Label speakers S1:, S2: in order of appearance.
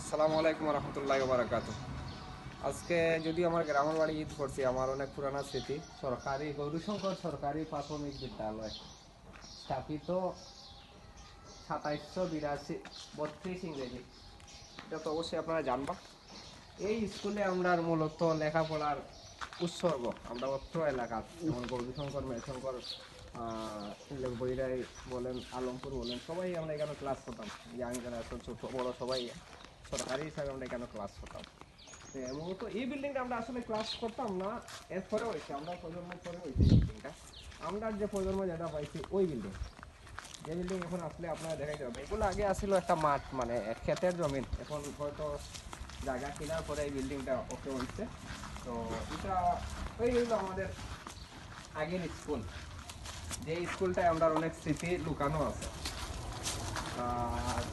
S1: আসসালামু আলাইকুম রহমতুল্লাহ বারাকাত। আজকে যদি আমার গ্রামের বাড়ি ঈদ করছি, আমার অনেক পুরানা স্মৃতি। সরকারি গৌরীশঙ্কর সরকারি প্রাথমিক বিদ্যালয় স্থাপিত 2782 ইংরেজি। এটা তো অবশ্যই আপনারা জানবা। এই স্কুলে আমরা মূলত লেখাপড়ার উৎসর্গ। আমরা অত্র এলাকার যেমন গৌরীশঙ্কর মেশঙ্কর বৈরাই বলেন, আলমপুর বলেন, সবাই আমরা এখানে ক্লাস করতাম। ইয়াং জেনারেশন ছোট বড় সবাই সরকারি হিসাবে আমরা এখানে ক্লাস করতাম। মূলত এই বিল্ডিংটা আমরা আসলে ক্লাস করতাম না, এরপরে হয়েছে, আমরা প্রজন্মের পরে হয়েছে এই বিল্ডিংটা। আমরা যে প্রজন্ম যেটা পাইছি ওই বিল্ডিং, যে বিল্ডিং এখন আসলে আপনারা দেখাইতে হবে। এগুলো আগে আসলে একটা মাঠ, মানে ক্ষেতের জমিন। এখন হয়তো জায়গা কেনার পরে এই বিল্ডিংটা ওকে হয়েছে। তো এটা ওই হইলো আমাদের আগের স্কুল, যে স্কুলটায় আমরা অনেক স্মৃতি লুকানো আছে। আর